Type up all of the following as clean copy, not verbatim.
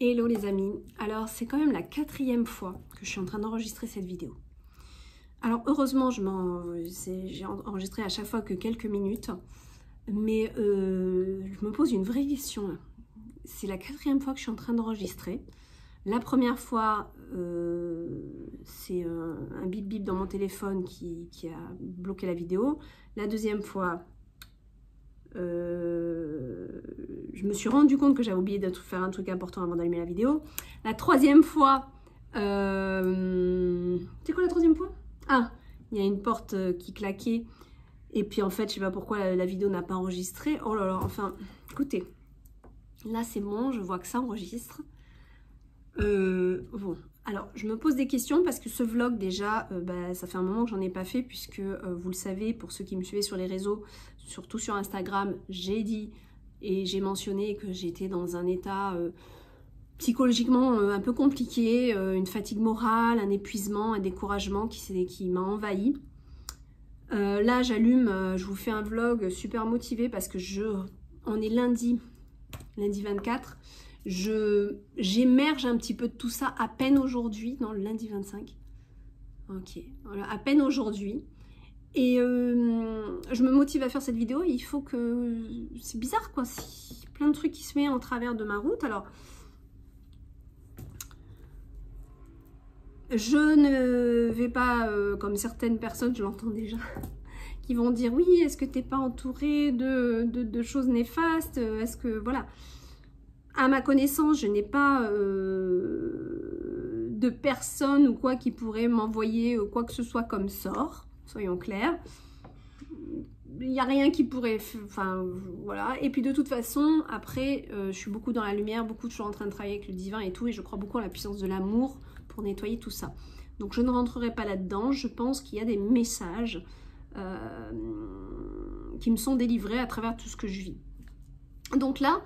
Hello les amis, alors c'est quand même la 4e fois que je suis en train d'enregistrer cette vidéo. Alors heureusement j'ai enregistré à chaque fois que quelques minutes, mais je me pose une vraie question là. C'est la 4e fois que je suis en train d'enregistrer. La première fois, c'est un bip bip dans mon téléphone qui a bloqué la vidéo. La deuxième fois, je me suis rendu compte que j'avais oublié de faire un truc important avant d'allumer la vidéo. La 3e fois, c'est quoi la 3e fois? Ah, il y a une porte qui claquait. Et puis en fait, je sais pas pourquoi la vidéo n'a pas enregistré. Oh là là, enfin, écoutez. Là, c'est bon, je vois que ça enregistre. Bon, alors, je me pose des questions parce que ce vlog, déjà, ça fait un moment que j'en ai pas fait puisque, vous le savez, pour ceux qui me suivaient sur les réseaux, surtout sur Instagram, j'ai dit et j'ai mentionné que j'étais dans un état psychologiquement un peu compliqué, une fatigue morale, un épuisement, un découragement qui m'a envahi. Là, j'allume, je vous fais un vlog super motivé parce que on est lundi 24. J'émerge un petit peu de tout ça à peine aujourd'hui, non, le lundi 25. Ok, voilà, à peine aujourd'hui. Et je me motive à faire cette vidéo. Et il faut que... C'est bizarre, quoi. Il y a plein de trucs qui se mettent en travers de ma route. Alors, je ne vais pas, comme certaines personnes, je l'entends déjà, qui vont dire, oui, est-ce que tu n'es pas entouré de choses néfastes? Est-ce que... Voilà. À ma connaissance, je n'ai pas de personne ou quoi qui pourrait m'envoyer quoi que ce soit comme sort, soyons clairs. Il n'y a rien qui pourrait... Enfin, voilà. Et puis de toute façon, après, je suis beaucoup dans la lumière, beaucoup toujours en train de travailler avec le divin et tout, et je crois beaucoup en la puissance de l'amour pour nettoyer tout ça. Donc je ne rentrerai pas là-dedans. Je pense qu'il y a des messages qui me sont délivrés à travers tout ce que je vis. Donc là...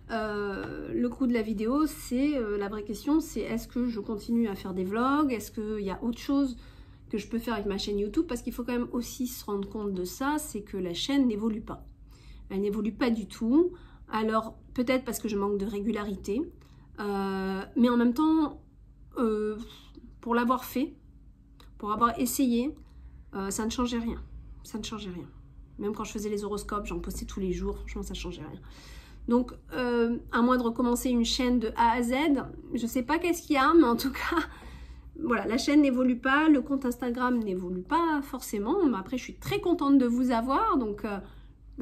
le coup de la vidéo, c'est la vraie question, c'est est-ce que je continue à faire des vlogs? Est-ce qu'il y a autre chose que je peux faire avec ma chaîne YouTube? Parce qu'il faut quand même aussi se rendre compte de ça, c'est que la chaîne n'évolue pas. Elle n'évolue pas du tout. Alors, peut-être parce que je manque de régularité, mais en même temps, pour l'avoir fait, pour avoir essayé, ça ne changeait rien. Ça ne changeait rien. Même quand je faisais les horoscopes, j'en postais tous les jours, franchement, ça ne changeait rien. Donc, à moins de recommencer une chaîne de A à Z, je ne sais pas qu'est-ce qu'il y a, mais en tout cas, voilà, la chaîne n'évolue pas, le compte Instagram n'évolue pas forcément. Mais après, je suis très contente de vous avoir, donc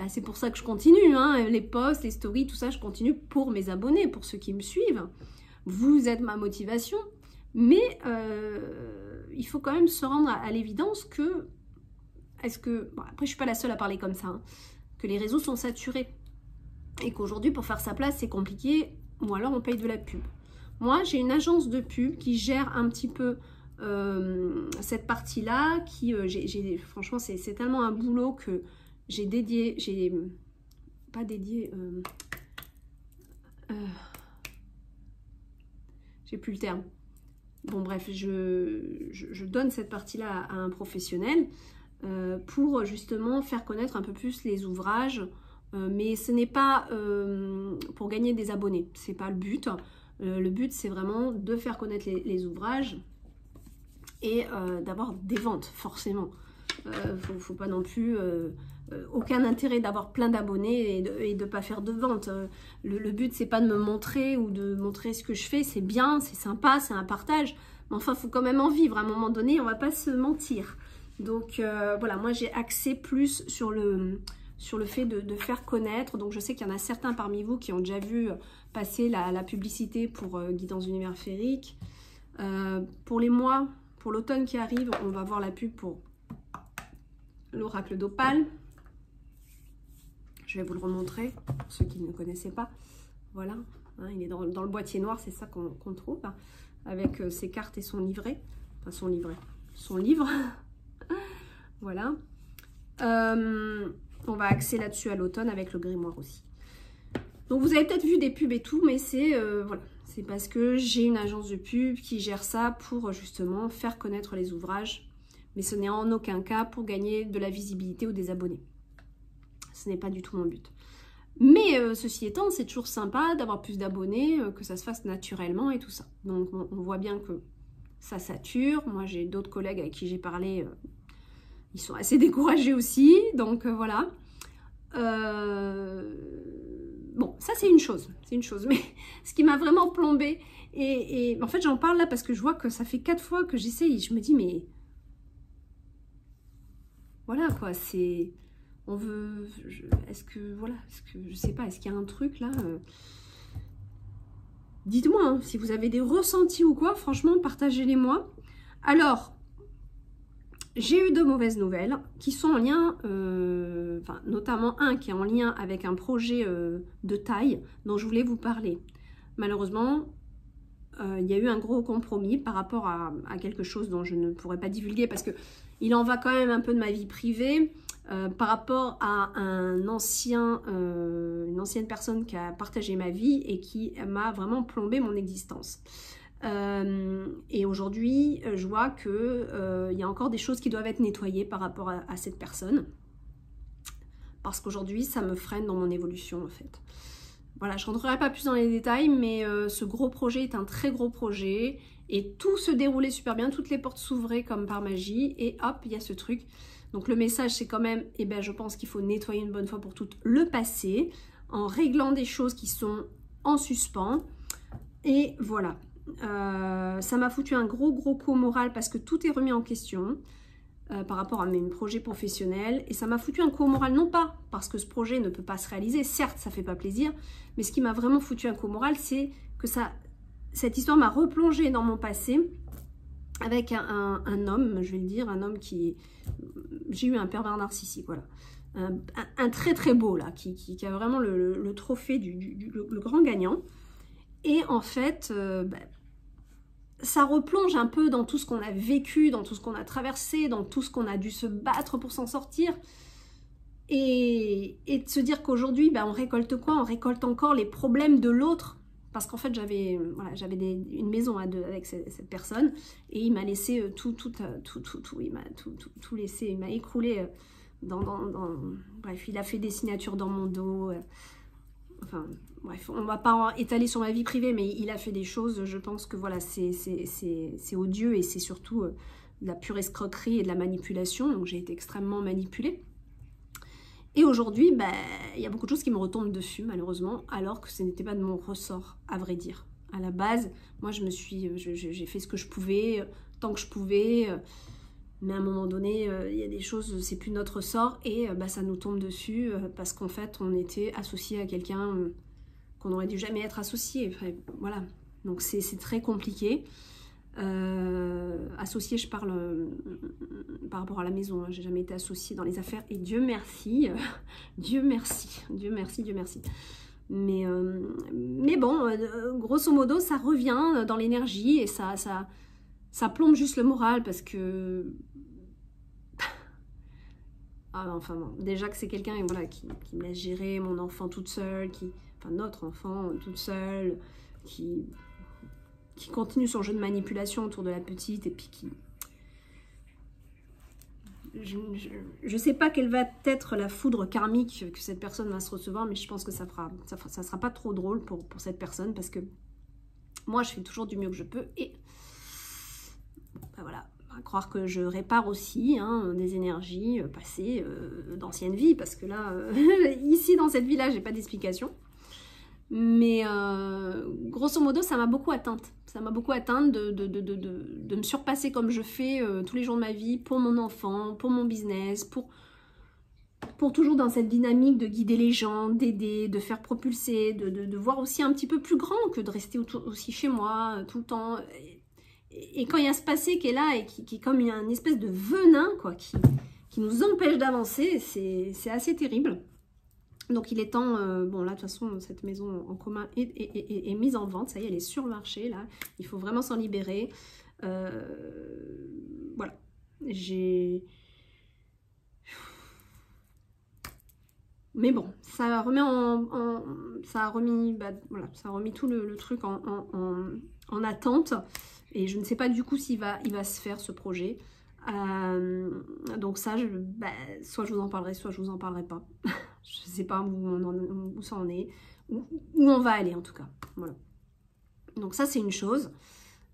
c'est pour ça que je continue, hein, les posts, les stories, tout ça, je continue pour mes abonnés, pour ceux qui me suivent. Vous êtes ma motivation, mais il faut quand même se rendre à l'évidence que, bon, après, je ne suis pas la seule à parler comme ça, hein, que les réseaux sont saturés. Et qu'aujourd'hui, pour faire sa place, c'est compliqué, ou alors on paye de la pub. Moi, j'ai une agence de pub qui gère un petit peu cette partie-là, franchement, c'est tellement un boulot que j'ai dédié, j'ai plus le terme. Bon, bref, je donne cette partie-là à un professionnel pour justement faire connaître un peu plus les ouvrages. Mais ce n'est pas pour gagner des abonnés, c'est pas le but. Le but, c'est vraiment de faire connaître les ouvrages et d'avoir des ventes, forcément. Faut pas non plus... aucun intérêt d'avoir plein d'abonnés et de pas faire de ventes. Le but, c'est pas de me montrer ou de montrer ce que je fais. C'est bien, c'est sympa, c'est un partage. Mais enfin, il faut quand même en vivre. À un moment donné, on va pas se mentir. Donc, voilà, moi, j'ai axé plus sur le fait de faire connaître. Donc je sais qu'il y en a certains parmi vous qui ont déjà vu passer la publicité pour Guidance Univers Féerique. Pour les mois, pour l'automne qui arrive, on va voir la pub pour l'oracle d'Opale. Je vais vous le remontrer, pour ceux qui ne connaissaient pas. Voilà, hein, il est dans le boîtier noir, c'est ça qu'on trouve, hein, avec ses cartes et son livret. Enfin, son livre. Voilà. On va axer là-dessus à l'automne avec le grimoire aussi. Donc vous avez peut-être vu des pubs et tout, mais c'est voilà, c'est parce que j'ai une agence de pub qui gère ça pour justement faire connaître les ouvrages. Mais ce n'est en aucun cas pour gagner de la visibilité ou des abonnés. Ce n'est pas du tout mon but. Mais ceci étant, c'est toujours sympa d'avoir plus d'abonnés, que ça se fasse naturellement et tout ça. Donc on voit bien que ça sature. Moi j'ai d'autres collègues avec qui j'ai parlé, ils sont assez découragés aussi. Donc voilà. Bon, ça c'est une chose. Mais ce qui m'a vraiment plombée, et en fait j'en parle là parce que je vois que ça fait 4 fois que j'essaye et je me dis mais... Voilà quoi, c'est... On veut... Est-ce que... Voilà, est-ce que... Je sais pas, est-ce qu'il y a un truc là Dites-moi, hein, si vous avez des ressentis ou quoi, franchement, partagez-les-moi. Alors, j'ai eu de mauvaises nouvelles qui sont en lien, enfin, notamment un qui est en lien avec un projet de taille dont je voulais vous parler. Malheureusement, il y a eu un gros compromis par rapport à quelque chose dont je ne pourrais pas divulguer parce que il en va quand même un peu de ma vie privée. Par rapport à une ancienne personne qui a partagé ma vie et qui m'a vraiment plombé mon existence. Et aujourd'hui, je vois qu'il y a encore des choses qui doivent être nettoyées par rapport à cette personne. Parce qu'aujourd'hui, ça me freine dans mon évolution en fait. Voilà, je ne rentrerai pas plus dans les détails, mais ce gros projet est un très gros projet. Et tout se déroulait super bien, toutes les portes s'ouvraient comme par magie. Et hop, il y a ce truc. Donc le message c'est quand même, eh ben, je pense qu'il faut nettoyer une bonne fois pour toutes le passé en réglant des choses qui sont en suspens. Et voilà, ça m'a foutu un gros coup moral parce que tout est remis en question par rapport à mes projets professionnels. Et ça m'a foutu un coup moral, non pas parce que ce projet ne peut pas se réaliser, certes ça fait pas plaisir, mais ce qui m'a vraiment foutu un coup moral c'est que cette histoire m'a replongé dans mon passé avec un homme, je vais le dire, un homme qui... J'ai eu un pervers narcissique, voilà. Un très beau, là, qui a vraiment le trophée le grand gagnant. Et en fait, ça replonge un peu dans tout ce qu'on a vécu, dans tout ce qu'on a traversé, dans tout ce qu'on a dû se battre pour s'en sortir. Et de se dire qu'aujourd'hui, on récolte quoi? On récolte encore les problèmes de l'autre. Parce qu'en fait, j'avais une maison à deux avec cette personne et il m'a laissé tout laissé, il m'a écroulé bref, il a fait des signatures dans mon dos. Enfin, bref, on ne va pas étaler sur ma vie privée, mais il a fait des choses, je pense que voilà, c'est odieux et c'est surtout de la pure escroquerie et de la manipulation. Donc j'ai été extrêmement manipulée. Et aujourd'hui, y a beaucoup de choses qui me retombent dessus, malheureusement, alors que ce n'était pas de mon ressort, à vrai dire. À la base, moi, j'ai fait ce que je pouvais, tant que je pouvais, mais à un moment donné, il y a des choses, c'est plus notre ressort, et ça nous tombe dessus, parce qu'en fait, on était associé à quelqu'un qu'on n'aurait dû jamais être associé. Enfin, voilà, donc c'est très compliqué. Associée, je parle par rapport à la maison, hein. J'ai jamais été associée dans les affaires et Dieu merci, Dieu merci. Mais bon, grosso modo, ça revient dans l'énergie et ça plombe juste le moral parce que... Ah, enfin bon, déjà que c'est quelqu'un voilà, qui me laisse gérer mon enfant toute seule, enfin notre enfant toute seule, qui continue son jeu de manipulation autour de la petite et puis qui... Je sais pas quelle va être la foudre karmique que cette personne va se recevoir, mais je pense que ça sera pas trop drôle pour cette personne parce que moi je fais toujours du mieux que je peux et voilà, à croire que je répare aussi des énergies passées d'anciennes vies parce que là, ici dans cette vie-là, j'ai pas d'explication. Mais grosso modo, ça m'a beaucoup atteinte. Ça m'a beaucoup atteinte de me surpasser comme je fais tous les jours de ma vie pour mon enfant, pour mon business, pour toujours dans cette dynamique de guider les gens, d'aider, de faire propulser, de voir aussi un petit peu plus grand que de rester aussi chez moi tout le temps. Et quand il y a ce passé qui est là et qui est comme une espèce de venin quoi, qui nous empêche d'avancer, c'est assez terrible. Donc il est temps, bon là de toute façon cette maison en commun est mise en vente, ça y est elle est sur le marché là, il faut vraiment s'en libérer, voilà, mais bon, ça remet ça a remis tout le truc en attente et je ne sais pas du coup s'il va se faire ce projet. Donc ça, soit je vous en parlerai, soit je vous en parlerai pas. Je ne sais pas où ça en est, où on va aller en tout cas. Voilà. Donc ça, c'est une chose.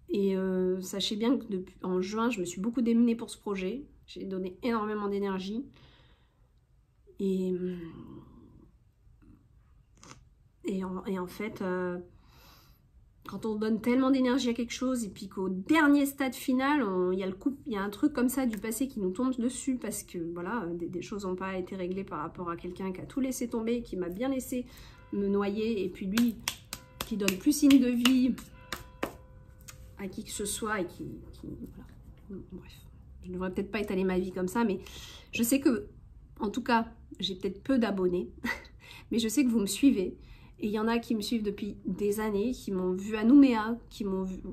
Et sachez bien que en juin, je me suis beaucoup démenée pour ce projet. J'ai donné énormément d'énergie. Et en fait, quand on donne tellement d'énergie à quelque chose et puis qu'au dernier stade final, il y a un truc comme ça du passé qui nous tombe dessus parce que voilà, des choses n'ont pas été réglées par rapport à quelqu'un qui a tout laissé tomber, qui m'a bien laissé me noyer, et puis lui qui donne plus signe de vie à qui que ce soit et voilà. Bref, je ne devrais peut-être pas étaler ma vie comme ça, mais je sais que, en tout cas, j'ai peut-être peu d'abonnés, mais je sais que vous me suivez. Et il y en a qui me suivent depuis des années, qui m'ont vu à Nouméa,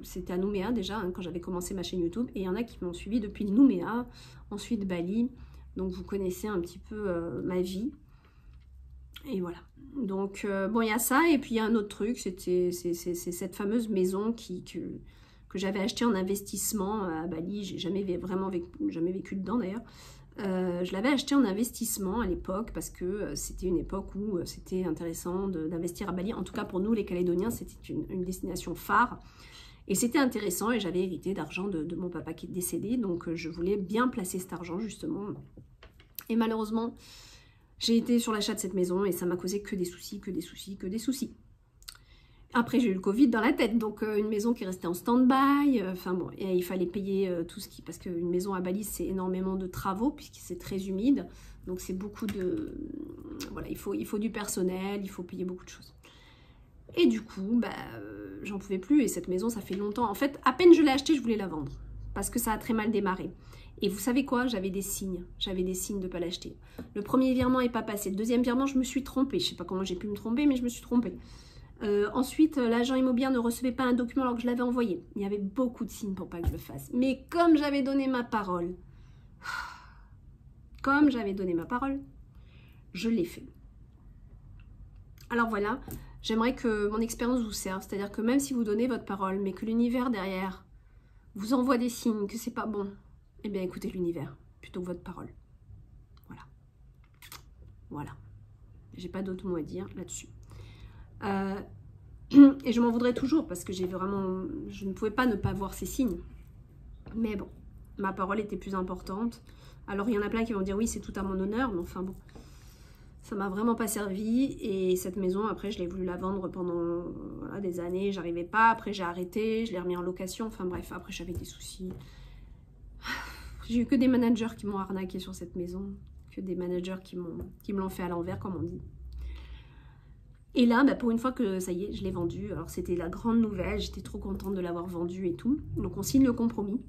c'était à Nouméa déjà, hein, quand j'avais commencé ma chaîne YouTube, et il y en a qui m'ont suivi depuis Nouméa, ensuite Bali, donc vous connaissez un petit peu ma vie. Et voilà. Donc, bon, il y a ça, et puis il y a un autre truc, c'est cette fameuse maison que j'avais achetée en investissement à Bali. J'ai jamais vécu dedans d'ailleurs. Je l'avais acheté en investissement à l'époque parce que c'était une époque où c'était intéressant d'investir à Bali. En tout cas pour nous les Calédoniens, c'était une destination phare et c'était intéressant, et j'avais hérité d'argent de mon papa qui est décédé, donc je voulais bien placer cet argent justement. Et malheureusement, j'ai été sur l'achat de cette maison et ça m'a causé que des soucis, que des soucis, que des soucis. Après, j'ai eu le Covid dans la tête, donc une maison qui est restée en stand-by. Enfin bon, et il fallait payer tout ce qui... Parce qu'une maison à Bali, c'est énormément de travaux, puisque c'est très humide. Donc c'est beaucoup de... Voilà, il faut du personnel, il faut payer beaucoup de choses. Et du coup, j'en pouvais plus. Et cette maison, ça fait longtemps. En fait, à peine je l'ai achetée, je voulais la vendre. Parce que ça a très mal démarré. Et vous savez quoi? J'avais des signes. J'avais des signes de ne pas l'acheter. Le premier virement n'est pas passé. Le deuxième virement, je me suis trompée. Je ne sais pas comment j'ai pu me tromper, mais je me suis trompée. Ensuite, l'agent immobilier ne recevait pas un document alors que je l'avais envoyé. Il y avait beaucoup de signes pour pas que je le fasse. Mais comme j'avais donné ma parole, je l'ai fait. Alors voilà, j'aimerais que mon expérience vous serve. C'est-à-dire que même si vous donnez votre parole, mais que l'univers derrière vous envoie des signes que c'est pas bon, eh bien écoutez l'univers plutôt que votre parole. Voilà. Voilà. J'ai pas d'autre mot à dire là-dessus. Et je m'en voudrais toujours parce que je ne pouvais pas ne pas voir ces signes. Mais bon, ma parole était plus importante. Alors il y en a plein qui vont dire oui, c'est tout à mon honneur, mais enfin bon, ça m'a vraiment pas servi. Et cette maison, après, je l'ai voulu la vendre pendant voilà, des années, j'arrivais pas. Après, j'ai arrêté, je l'ai remis en location. Enfin bref, après, j'avais des soucis. J'ai eu que des managers qui m'ont arnaqué sur cette maison, que des managers qui me l'ont fait à l'envers, comme on dit. Et là, pour une fois que ça y est, je l'ai vendu. Alors c'était la grande nouvelle, j'étais trop contente de l'avoir vendu et tout. Donc on signe le compromis.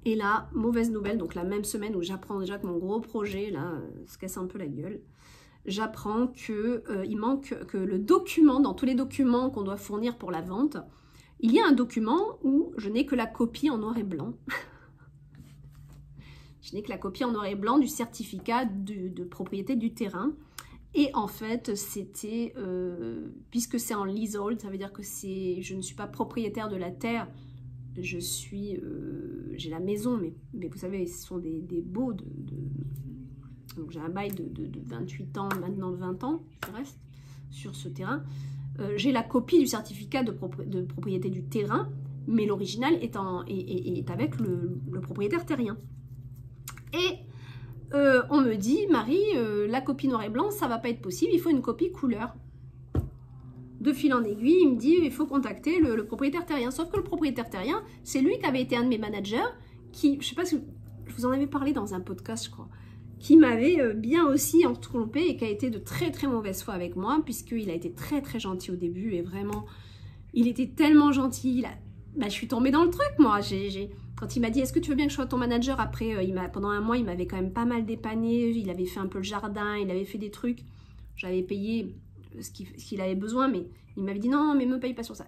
Et là, mauvaise nouvelle, donc la même semaine où j'apprends déjà que mon gros projet, là, se casse un peu la gueule. J'apprends qu'il manque que le document, dans tous les documents qu'on doit fournir pour la vente, il y a un document où je n'ai que la copie en noir et blanc. Je n'ai que la copie en noir et blanc du certificat de propriété du terrain. Et en fait, c'était, puisque c'est en leasehold, ça veut dire que je ne suis pas propriétaire de la terre, j'ai la maison, mais vous savez, ce sont des baux donc j'ai un bail de 28 ans, maintenant de 20 ans, qui reste sur ce terrain. J'ai la copie du certificat de propriété du terrain, mais l'original est avec le propriétaire terrien. Et on me dit, Marie, la copie noir et blanc, ça va pas être possible, il faut une copie couleur. De fil en aiguille, il me dit, il faut contacter le propriétaire terrien. Sauf que le propriétaire terrien, c'est lui qui avait été un de mes managers, je sais pas si je vous en avais parlé dans un podcast, je crois, qui m'avait bien aussi trompé et qui a été de très très mauvaise foi avec moi, puisqu'il a été très très gentil au début, et vraiment, il était tellement gentil, je suis tombée dans le truc, moi. Quand il m'a dit, est-ce que tu veux bien que je sois ton manager? Après, pendant un mois, il m'avait quand même pas mal dépanné. Il avait fait un peu le jardin, il avait fait des trucs. J'avais payé ce qu'il avait besoin, mais il m'avait dit, non, mais me paye pas sur ça.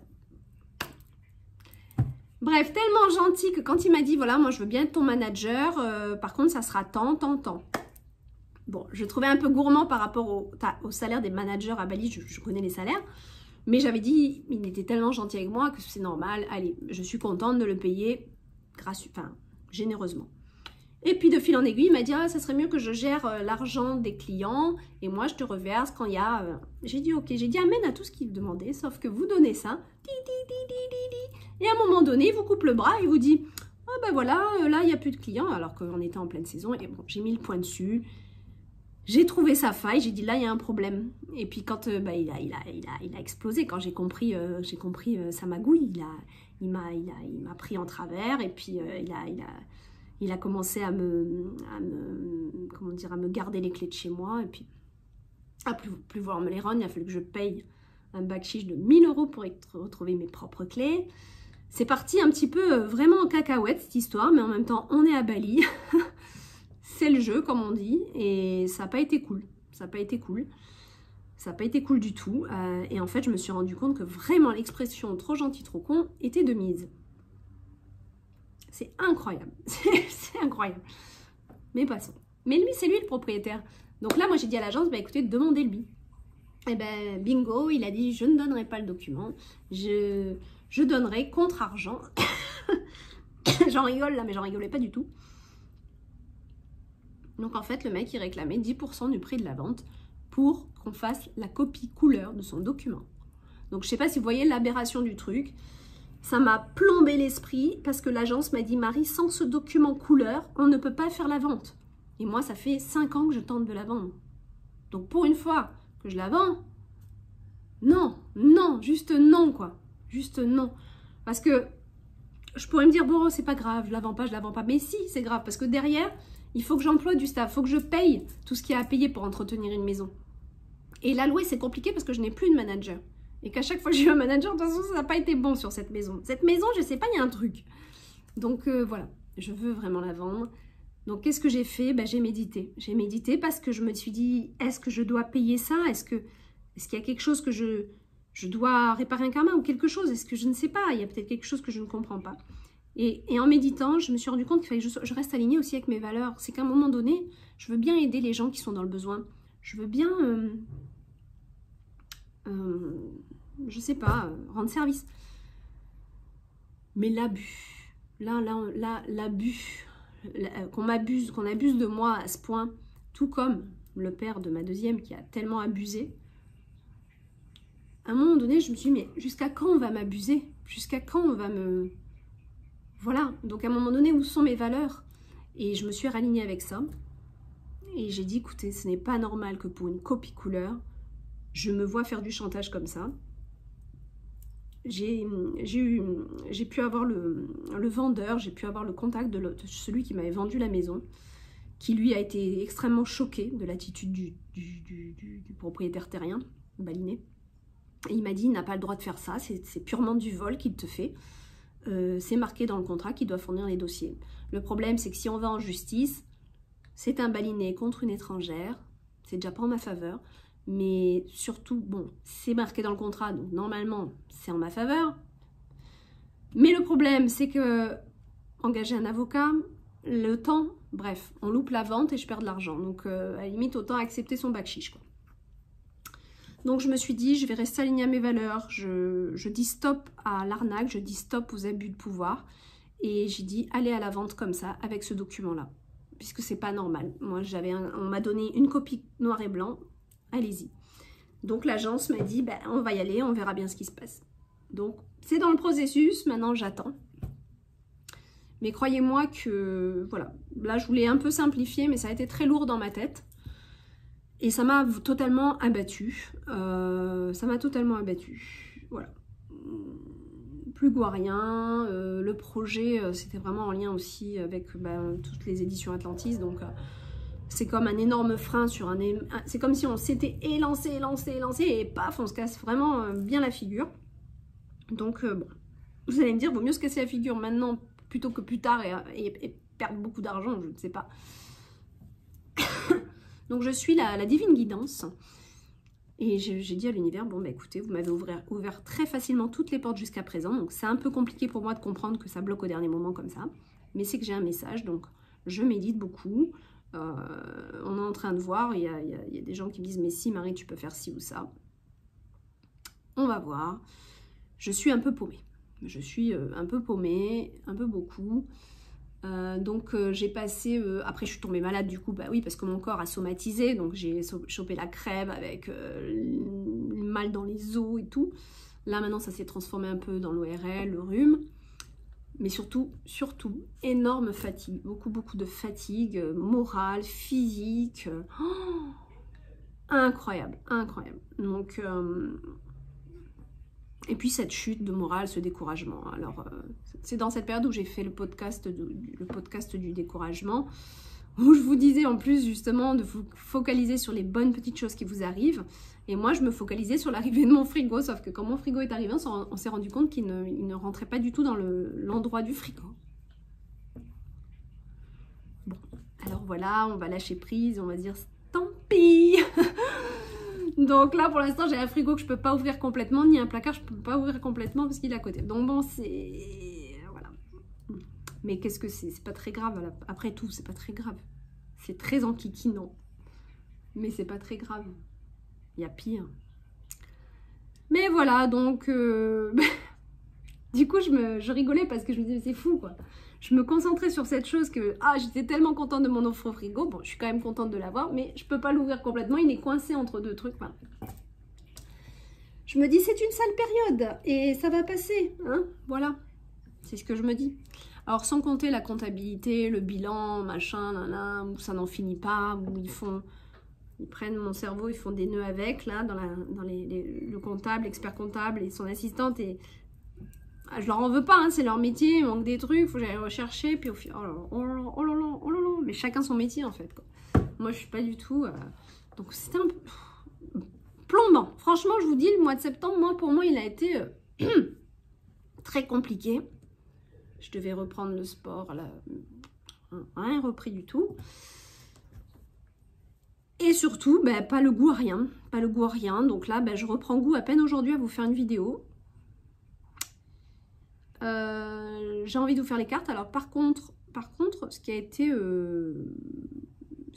Bref, tellement gentil que quand il m'a dit, voilà, moi, je veux bien être ton manager. Par contre, ça sera tant. Bon, je trouvais un peu gourmand par rapport au salaire des managers à Bali. Je connais les salaires. Mais j'avais dit, il était tellement gentil avec moi que c'est normal. Allez, je suis contente de le payer généreusement. Et puis de fil en aiguille, il m'a dit, ah, ça serait mieux que je gère l'argent des clients et moi je te reverse quand il y a... J'ai dit, ok, j'ai dit amène à tout ce qu'il demandait, sauf que vous donnez ça, et à un moment donné, il vous coupe le bras et vous dit, ah ben voilà, là il n'y a plus de clients, alors qu'on était en pleine saison, et bon, j'ai mis le point dessus, j'ai trouvé sa faille, j'ai dit là il y a un problème. Et puis quand il a explosé, quand j'ai compris sa magouille, il m'a pris en travers et puis il a commencé à me garder les clés de chez moi et puis à plus vouloir me les rendre. Il a fallu que je paye un bakshish de 1000 € pour retrouver mes propres clés. C'est parti un petit peu vraiment en cacahuète cette histoire, mais en même temps on est à Bali. C'est le jeu comme on dit et ça n'a pas été cool. Ça n'a pas été cool. Ça n'a pas été cool du tout. Et en fait je me suis rendu compte que vraiment l'expression trop gentil, trop con était de mise. C'est incroyable. C'est incroyable. Mais passons. Mais lui, c'est lui le propriétaire. Donc là, moi, j'ai dit à l'agence, bah écoutez, demandez-lui. Et ben, bingo, il a dit, je ne donnerai pas le document. Je donnerai contre argent. J'en rigole là, mais j'en rigolais pas du tout. Donc en fait, le mec, il réclamait 10% du prix de la vente pour qu'on fasse la copie couleur de son document. Donc je sais pas si vous voyez l'aberration du truc. Ça m'a plombé l'esprit parce que l'agence m'a dit, Marie, sans ce document couleur, on ne peut pas faire la vente. Et moi, ça fait 5 ans que je tente de la vendre. Donc pour une fois que je la vends, non, non, juste non, quoi. Juste non. Parce que je pourrais me dire, bon, c'est pas grave, je la vends pas, je la vends pas. Mais si, c'est grave, parce que derrière, il faut que j'emploie du staff, il faut que je paye tout ce qu'il y a à payer pour entretenir une maison. Et la louer, c'est compliqué parce que je n'ai plus de manager. Et qu'à chaque fois que j'ai eu un manager, de toute façon, ça n'a pas été bon sur cette maison. Cette maison, je ne sais pas, il y a un truc. Donc voilà, je veux vraiment la vendre. Donc qu'est-ce que j'ai fait? Ben, j'ai médité. J'ai médité parce que je me suis dit, est-ce que je dois payer ça? Est-ce qu'il y a quelque chose que je dois réparer un karma ou quelque chose? Est-ce que je ne sais pas? Il y a peut-être quelque chose que je ne comprends pas. Et en méditant, je me suis rendu compte qu'il fallait que je reste alignée aussi avec mes valeurs. C'est qu'à un moment donné, je veux bien aider les gens qui sont dans le besoin. Je veux bien... je sais pas, rendre service. Mais l'abus, l'abus, qu'on abuse de moi à ce point, tout comme le père de ma deuxième qui a tellement abusé, à un moment donné, je me suis dit, mais jusqu'à quand on va m'abuser? Jusqu'à quand on va me... Voilà, donc à un moment donné, où sont mes valeurs? Et je me suis ralignée avec ça. Et j'ai dit, écoutez, ce n'est pas normal que pour une copie couleur, je me vois faire du chantage comme ça. J'ai pu avoir le vendeur, j'ai pu avoir le contact de celui qui m'avait vendu la maison, qui lui a été extrêmement choqué de l'attitude du propriétaire terrien, balinais. Et il m'a dit, il n'a pas le droit de faire ça, c'est purement du vol qu'il te fait. C'est marqué dans le contrat qu'il doit fournir les dossiers. Le problème, c'est que si on va en justice, c'est un balinais contre une étrangère, c'est déjà pas en ma faveur. Mais surtout, bon, c'est marqué dans le contrat, donc normalement, c'est en ma faveur. Mais le problème, c'est que engager un avocat, le temps, bref, on loupe la vente et je perds de l'argent. Donc, à la limite, autant accepter son bakshish, quoi. Donc, je me suis dit, je vais rester alignée à mes valeurs. Je dis stop à l'arnaque, je dis stop aux abus de pouvoir. Et j'ai dit, allez à la vente comme ça, avec ce document-là. Puisque c'est pas normal. Moi, on m'a donné une copie noir et blanc. Allez-y. Donc l'agence m'a dit, ben, on va y aller, on verra bien ce qui se passe. Donc c'est dans le processus, maintenant j'attends. Mais croyez-moi que, voilà, là je voulais un peu simplifier, mais ça a été très lourd dans ma tête. Et ça m'a totalement abattue. Ça m'a totalement abattue. Voilà. Plus goût à rien. Le projet, c'était vraiment en lien aussi avec toutes les éditions Atlantis, donc... c'est comme un énorme frein sur un... C'est comme si on s'était élancé, et paf, on se casse vraiment bien la figure. Donc, bon, vous allez me dire, vaut mieux se casser la figure maintenant plutôt que plus tard et perdre beaucoup d'argent, je ne sais pas. Donc, je suis la divine guidance. Et j'ai dit à l'univers, bon, bah écoutez, vous m'avez ouvert très facilement toutes les portes jusqu'à présent. Donc, c'est un peu compliqué pour moi de comprendre que ça bloque au dernier moment comme ça. Mais c'est que j'ai un message, donc je médite beaucoup. On est en train de voir, il y a des gens qui me disent, mais si Marie, tu peux faire ci ou ça. On va voir. Je suis un peu paumée. Je suis un peu paumée, un peu beaucoup. Donc j'ai passé, après je suis tombée malade du coup, bah oui parce que mon corps a somatisé, donc j'ai chopé la crève avec le mal dans les os et tout. Là maintenant ça s'est transformé un peu dans l'ORL, le rhume, mais surtout énorme fatigue, beaucoup de fatigue morale, physique, incroyable. Donc et puis cette chute de morale, ce découragement. Alors, c'est dans cette période où j'ai fait le podcast du découragement, où je vous disais en plus justement de vous focaliser sur les bonnes petites choses qui vous arrivent. Et moi, je me focalisais sur l'arrivée de mon frigo, sauf que quand mon frigo est arrivé, on s'est rendu compte qu'il ne rentrait pas du tout dans l'endroit du frigo. Bon, alors voilà, on va lâcher prise, on va dire tant pis. Donc là, pour l'instant, j'ai un frigo que je peux pas ouvrir complètement, ni un placard, je peux pas ouvrir complètement parce qu'il est à côté. Donc bon, c'est... Voilà. Mais qu'est-ce que c'est? C'est pas très grave. Après tout, c'est pas très grave. C'est très enquiquinant. Mais c'est pas très grave. Il y a pire. Mais voilà, donc... Du coup, je rigolais parce que je me disais, c'est fou, quoi. Je me concentrais sur cette chose que, j'étais tellement contente de mon offre au frigo. Bon, je suis quand même contente de l'avoir, mais je peux pas l'ouvrir complètement. Il est coincé entre deux trucs. Enfin, je me dis, c'est une sale période et ça va passer, hein. Voilà, c'est ce que je me dis. Alors, sans compter la comptabilité, le bilan, machin, nana, où ça n'en finit pas, où ils prennent mon cerveau, ils font des nœuds avec, là, dans le comptable, l'expert comptable et son assistante et... Je leur en veux pas, hein, c'est leur métier, il manque des trucs, il faut que j'aille rechercher, puis au final, oh là là, mais chacun son métier en fait, quoi. Moi je suis pas du tout, donc c'était un peu plombant. Franchement je vous dis, le mois de septembre, pour moi il a été très compliqué. Je devais reprendre le sport, là, rien repris du tout. Et surtout, pas le goût à rien, donc là je reprends goût à peine aujourd'hui à vous faire une vidéo. J'ai envie de vous faire les cartes. Alors par contre, ce qui a été, ce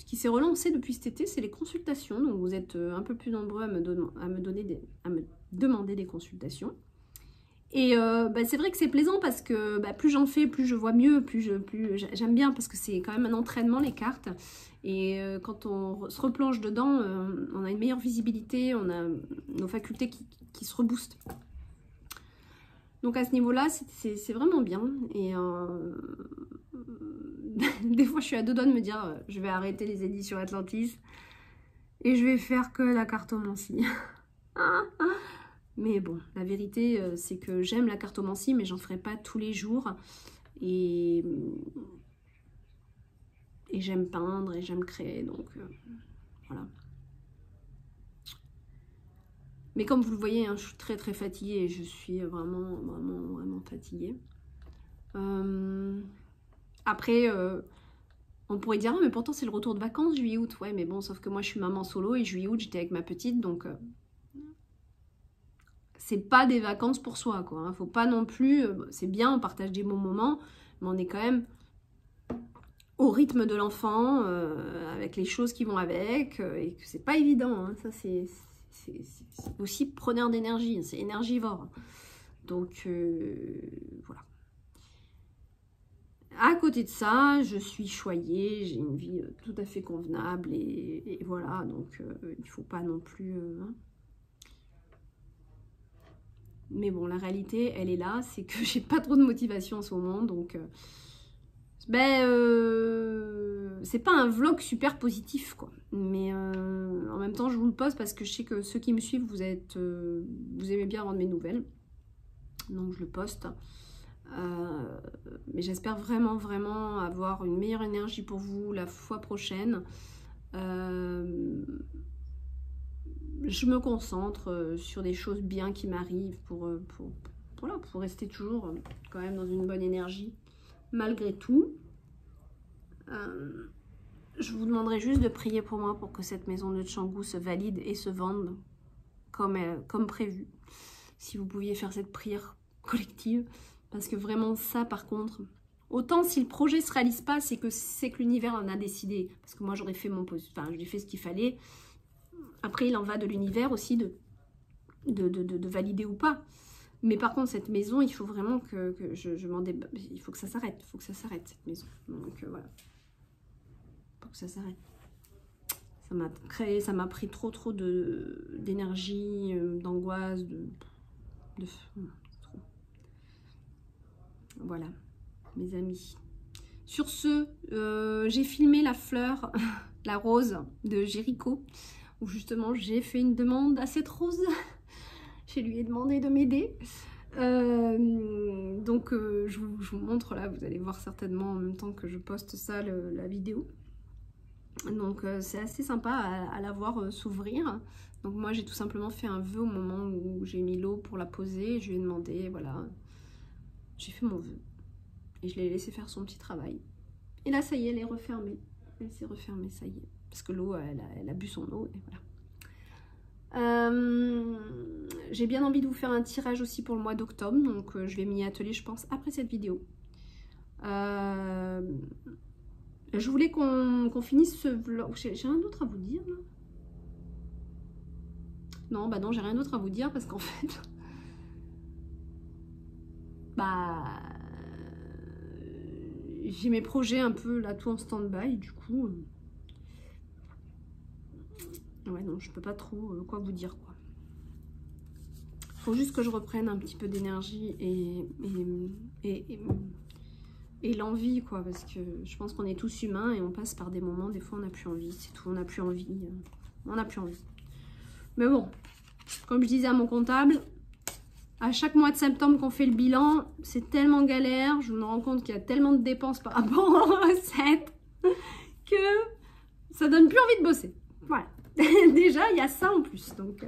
qui s'est relancé depuis cet été, c'est les consultations. Donc vous êtes un peu plus nombreux à me demander des consultations. Et c'est vrai que c'est plaisant parce que plus j'en fais, plus je vois mieux, plus j'aime bien parce que c'est quand même un entraînement les cartes. Et quand on se replonge dedans, on a une meilleure visibilité, on a nos facultés qui se reboostent. Donc à ce niveau-là, c'est vraiment bien. Et des fois, je suis à deux doigts de me dire, je vais arrêter les éditions Atlantis et je vais faire que la cartomancie. Mais bon, la vérité, c'est que j'aime la cartomancie, mais j'en ferai pas tous les jours. Et j'aime peindre et j'aime créer, donc voilà. Mais comme vous le voyez, hein, je suis très fatiguée et je suis vraiment fatiguée. Après, on pourrait dire, mais pourtant c'est le retour de vacances, juillet-août. Ouais, mais bon, sauf que moi je suis maman solo et juillet-août j'étais avec ma petite, donc c'est pas des vacances pour soi, quoi. Hein. Faut pas non plus, c'est bien, on partage des bons moments, mais on est quand même au rythme de l'enfant, avec les choses qui vont avec, et que c'est pas évident, hein. Ça c'est aussi preneur d'énergie, c'est énergivore. Donc voilà. À côté de ça, je suis choyée, j'ai une vie tout à fait convenable et voilà, donc il faut pas non plus... hein. Mais bon, la réalité, elle est là, c'est que j'ai pas trop de motivation en ce moment, donc... c'est pas un vlog super positif, quoi. Mais en même temps, je vous le poste parce que je sais que ceux qui me suivent, vous aimez bien avoir de mes nouvelles. Donc, je le poste. Mais j'espère vraiment avoir une meilleure énergie pour vous la fois prochaine. Je me concentre sur des choses bien qui m'arrivent pour rester toujours quand même dans une bonne énergie. Malgré tout, je vous demanderai juste de prier pour moi pour que cette maison de Canggu se valide et se vende comme prévu. Si vous pouviez faire cette prière collective, parce que vraiment ça par contre, autant si le projet se réalise pas, c'est que l'univers en a décidé. Parce que moi j'aurais fait j'ai fait ce qu'il fallait. Après il en va de l'univers aussi de valider ou pas. Mais par contre, cette maison, il faut vraiment que je m'en débarrasse. Il faut que ça s'arrête. Il faut que ça s'arrête, cette maison. Donc voilà. Il faut que ça s'arrête. Ça m'a pris trop d'énergie, d'angoisse, trop. Voilà, mes amis. Sur ce, j'ai filmé la fleur, la rose de Jéricho, où justement j'ai fait une demande à cette rose. Je lui ai demandé de m'aider. Donc je vous montre là, vous allez voir certainement en même temps que je poste ça la vidéo. Donc c'est assez sympa à la voir s'ouvrir. Donc moi j'ai tout simplement fait un vœu au moment où j'ai mis l'eau pour la poser. Je lui ai demandé, voilà, j'ai fait mon vœu. Et je l'ai laissé faire son petit travail. Et là ça y est, elle est refermée. Elle s'est refermée, ça y est. Parce que l'eau, elle a bu son eau et voilà. J'ai bien envie de vous faire un tirage aussi pour le mois d'octobre, donc je vais m'y atteler je pense après cette vidéo. Je voulais qu'on finisse ce vlog. J'ai rien d'autre à vous dire là. Non, bah non, j'ai rien d'autre à vous dire parce qu'en fait j'ai mes projets un peu là tout en stand-by, du coup ouais, non, je peux pas trop quoi vous dire, quoi. Faut juste que je reprenne un petit peu d'énergie et l'envie, quoi, parce que je pense qu'on est tous humains et on passe par des moments, des fois on n'a plus envie, c'est tout, on n'a plus envie, Mais bon, comme je disais à mon comptable, à chaque mois de septembre qu'on fait le bilan, c'est tellement galère, je me rends compte qu'il y a tellement de dépenses par rapport aux recettes que ça donne plus envie de bosser. Voilà. Déjà, il y a ça en plus. Donc,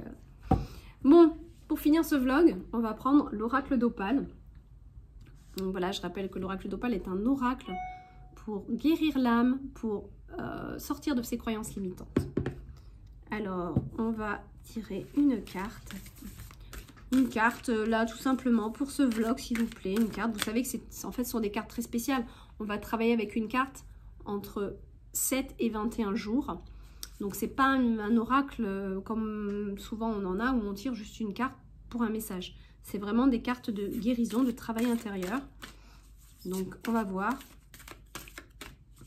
bon, pour finir ce vlog, on va prendre l'oracle d'Opale. Donc voilà, je rappelle que l'oracle d'Opale est un oracle pour guérir l'âme, pour sortir de ses croyances limitantes. Alors, on va tirer une carte. Une carte, là, tout simplement, pour ce vlog, s'il vous plaît. Une carte, vous savez que en fait, ce sont des cartes très spéciales. On va travailler avec une carte entre 7 et 21 jours. Donc, c'est pas un oracle comme souvent on en a, où on tire juste une carte pour un message. C'est vraiment des cartes de guérison, de travail intérieur. Donc, on va voir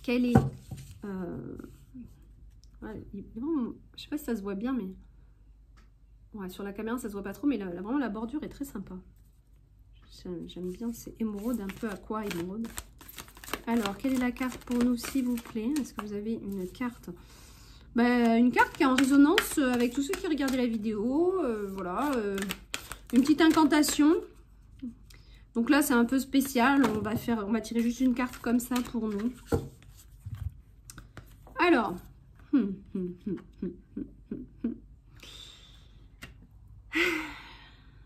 quelle est... Ouais, je sais pas si ça se voit bien, mais... Ouais, sur la caméra, ça se voit pas trop, mais là, vraiment, la bordure est très sympa. J'aime bien, c'est émeraude, un peu aqua émeraude. Alors, quelle est la carte pour nous, s'il vous plaît? Est-ce que vous avez une carte? Une carte qui est en résonance avec tous ceux qui regardaient la vidéo. Voilà, une petite incantation. Donc là, c'est un peu spécial. On va tirer juste une carte comme ça pour nous. Alors,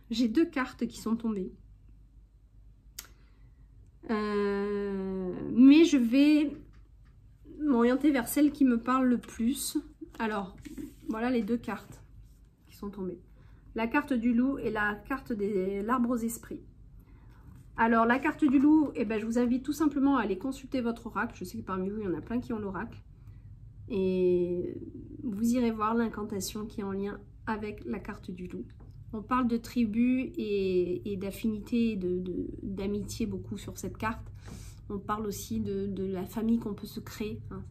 j'ai deux cartes qui sont tombées. Mais je vais m'orienter vers celle qui me parle le plus. Alors, voilà les deux cartes qui sont tombées. La carte du loup et la carte de l'arbre aux esprits. Alors, la carte du loup, je vous invite tout simplement à aller consulter votre oracle. Je sais que parmi vous, il y en a plein qui ont l'oracle. Et vous irez voir l'incantation qui est en lien avec la carte du loup. On parle de tribu et d'affinité, d'amitié beaucoup sur cette carte. On parle aussi de la famille qu'on peut se créer. Hein.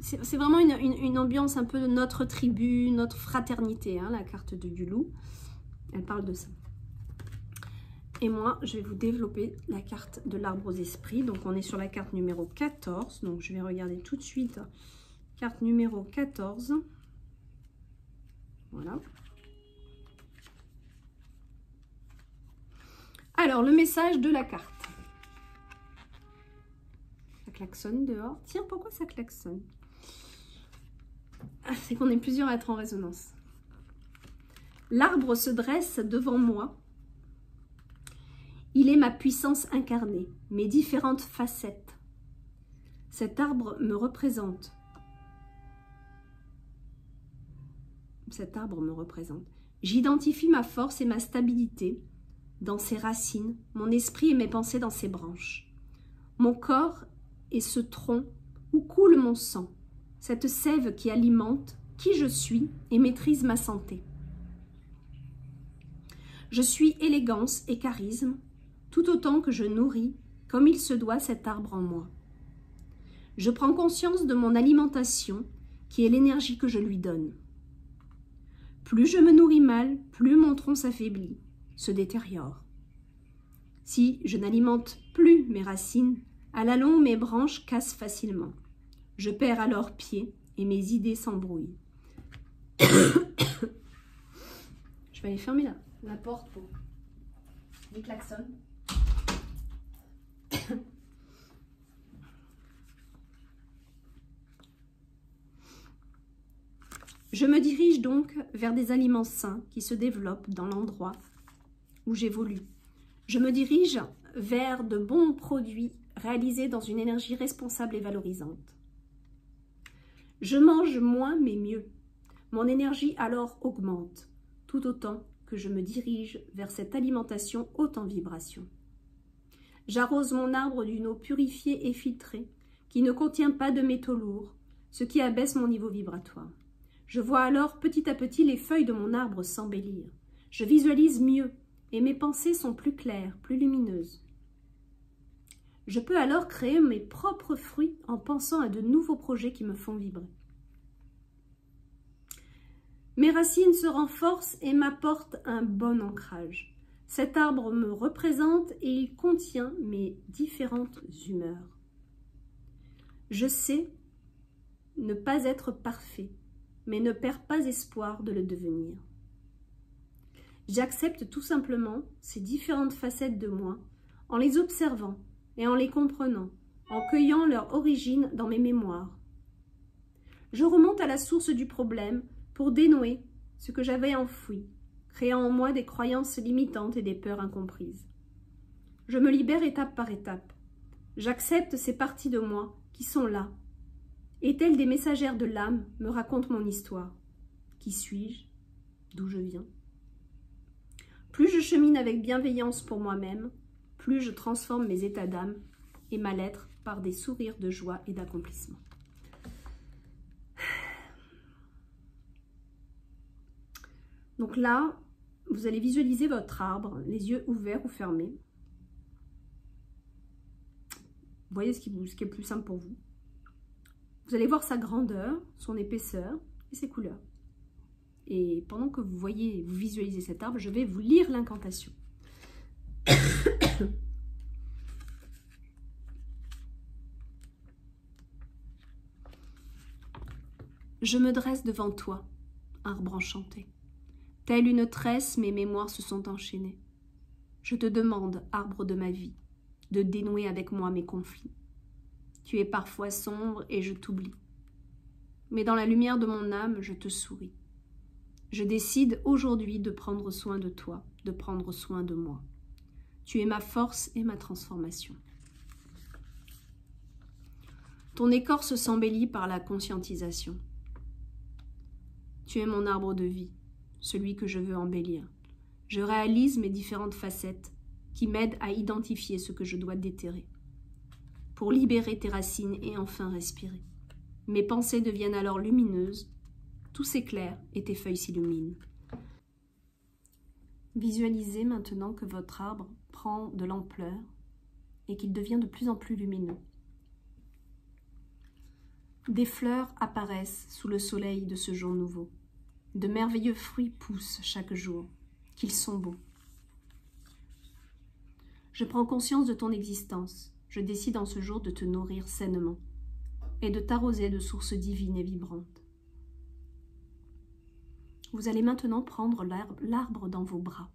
C'est vraiment une ambiance un peu de notre tribu, notre fraternité, hein, la carte du loup. Elle parle de ça. Et moi, je vais vous développer la carte de l'arbre aux esprits. Donc, on est sur la carte numéro 14. Donc, je vais regarder tout de suite. Carte numéro 14. Voilà. Alors, le message de la carte. Ça klaxonne dehors. Tiens, pourquoi ça klaxonne? C'est qu'on est plusieurs à être en résonance. L'arbre se dresse devant moi. Il est ma puissance incarnée, mes différentes facettes. Cet arbre me représente. Cet arbre me représente. J'identifie ma force et ma stabilité dans ses racines, mon esprit et mes pensées dans ses branches. Mon corps est ce tronc où coule mon sang, cette sève qui alimente qui je suis et maîtrise ma santé. Je suis élégance et charisme, tout autant que je nourris, comme il se doit, cet arbre en moi. Je prends conscience de mon alimentation, qui est l'énergie que je lui donne. Plus je me nourris mal, plus mon tronc s'affaiblit, se détériore. Si je n'alimente plus mes racines, à la longue mes branches cassent facilement. Je perds alors pied et mes idées s'embrouillent. Je vais aller fermer la porte pour les klaxons. Je me dirige donc vers des aliments sains qui se développent dans l'endroit où j'évolue. Je me dirige vers de bons produits réalisés dans une énergie responsable et valorisante. Je mange moins mais mieux. Mon énergie alors augmente, tout autant que je me dirige vers cette alimentation haute en vibration. J'arrose mon arbre d'une eau purifiée et filtrée qui ne contient pas de métaux lourds, ce qui abaisse mon niveau vibratoire. Je vois alors petit à petit les feuilles de mon arbre s'embellir. Je visualise mieux et mes pensées sont plus claires, plus lumineuses. Je peux alors créer mes propres fruits en pensant à de nouveaux projets qui me font vibrer. Mes racines se renforcent et m'apportent un bon ancrage. Cet arbre me représente et il contient mes différentes humeurs. Je sais ne pas être parfait, mais ne perds pas espoir de le devenir. J'accepte tout simplement ces différentes facettes de moi en les observant et en les comprenant, en cueillant leur origine dans mes mémoires. Je remonte à la source du problème pour dénouer ce que j'avais enfoui, créant en moi des croyances limitantes et des peurs incomprises. Je me libère étape par étape. J'accepte ces parties de moi qui sont là, et telles des messagères de l'âme me racontent mon histoire. Qui suis-je? D'où je viens? Plus je chemine avec bienveillance pour moi-même, plus je transforme mes états d'âme et ma lettre par des sourires de joie et d'accomplissement. Donc là, vous allez visualiser votre arbre, les yeux ouverts ou fermés. Vous voyez ce qui est plus simple pour vous. Vous allez voir sa grandeur, son épaisseur et ses couleurs. Et pendant que vous visualisez cet arbre, je vais vous lire l'incantation. Je me dresse devant toi, arbre enchanté. Telle une tresse, mes mémoires se sont enchaînées. Je te demande, arbre de ma vie, de dénouer avec moi mes conflits. Tu es parfois sombre et je t'oublie. Mais dans la lumière de mon âme, je te souris. Je décide aujourd'hui de prendre soin de toi, de prendre soin de moi. Tu es ma force et ma transformation. Ton écorce s'embellit par la conscientisation. Tu es mon arbre de vie, celui que je veux embellir. Je réalise mes différentes facettes qui m'aident à identifier ce que je dois déterrer. Pour libérer tes racines et enfin respirer. Mes pensées deviennent alors lumineuses, tout s'éclaire et tes feuilles s'illuminent. Visualisez maintenant que votre arbre prend de l'ampleur et qu'il devient de plus en plus lumineux. Des fleurs apparaissent sous le soleil de ce jour nouveau. De merveilleux fruits poussent chaque jour, qu'ils sont beaux. Je prends conscience de ton existence. Je décide en ce jour de te nourrir sainement et de t'arroser de sources divines et vibrantes. Vous allez maintenant prendre l'arbre dans vos bras.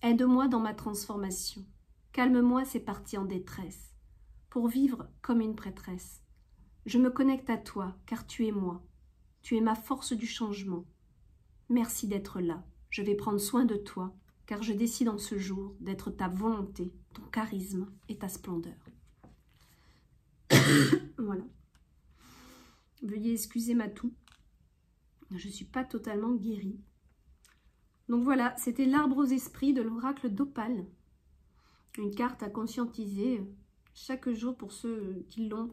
Aide-moi dans ma transformation. Calme-moi ces parties en détresse, pour vivre comme une prêtresse. Je me connecte à toi, car tu es moi. Tu es ma force du changement. Merci d'être là. Je vais prendre soin de toi, car je décide en ce jour d'être ta volonté, ton charisme et ta splendeur. Voilà. Veuillez excuser ma toux. Je ne suis pas totalement guérie. Donc voilà, c'était l'arbre aux esprits de l'oracle d'Opale. Une carte à conscientiser chaque jour pour ceux qui l'ont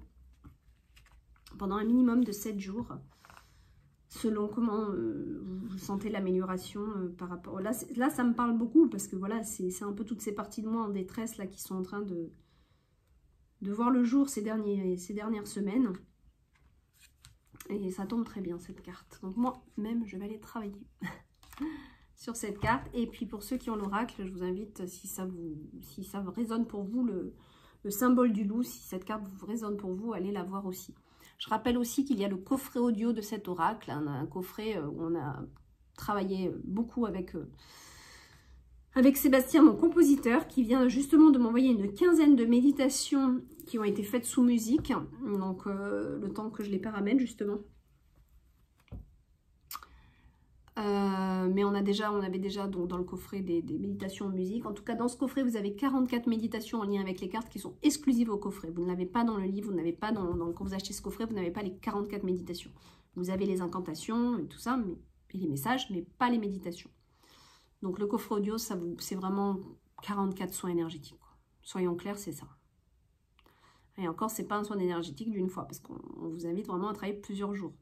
pendant un minimum de 7 jours. selon comment vous sentez l'amélioration par rapport... Là, ça me parle beaucoup parce que voilà, c'est un peu toutes ces parties de moi en détresse là qui sont en train de voir le jour ces dernières semaines. Et ça tombe très bien cette carte. Donc moi-même, je vais aller travailler sur cette carte. Et puis pour ceux qui ont l'oracle, je vous invite, si ça résonne pour vous, le symbole du loup, si cette carte vous résonne pour vous, allez la voir aussi. Je rappelle aussi qu'il y a le coffret audio de cet oracle, hein, un coffret où on a travaillé beaucoup avec Sébastien, mon compositeur, qui vient justement de m'envoyer une quinzaine de méditations qui ont été faites sous musique, donc le temps que je les paramètre justement. Mais on avait déjà donc, dans le coffret des méditations en musique. En tout cas, dans ce coffret, vous avez 44 méditations en lien avec les cartes qui sont exclusives au coffret. Vous ne l'avez pas dans le livre, vous n'avez pas quand vous achetez ce coffret, vous n'avez pas les 44 méditations. Vous avez les incantations et tout ça, et les messages, mais pas les méditations. Donc le coffret audio, c'est vraiment 44 soins énergétiques, quoi. Soyons clairs, c'est ça. Et encore, c'est pas un soin énergétique d'une fois, parce qu'on vous invite vraiment à travailler plusieurs jours.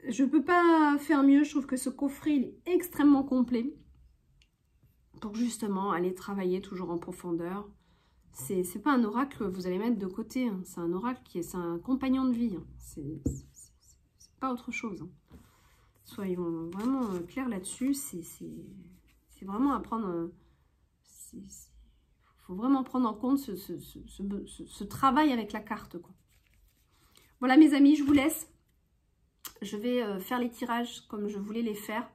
Je peux pas faire mieux, je trouve que ce coffret il est extrêmement complet pour justement aller travailler toujours en profondeur. C'est pas un oracle que vous allez mettre de côté, hein. C'est un oracle c'est un compagnon de vie, hein. C'est pas autre chose, hein. Soyons vraiment clairs là-dessus, c'est vraiment à prendre, il faut vraiment prendre en compte ce travail avec la carte, quoi. Voilà mes amis, je vous laisse. Je vais faire les tirages comme je voulais les faire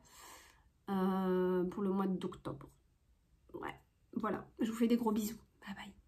pour le mois d'octobre. Ouais, voilà, je vous fais des gros bisous. Bye bye.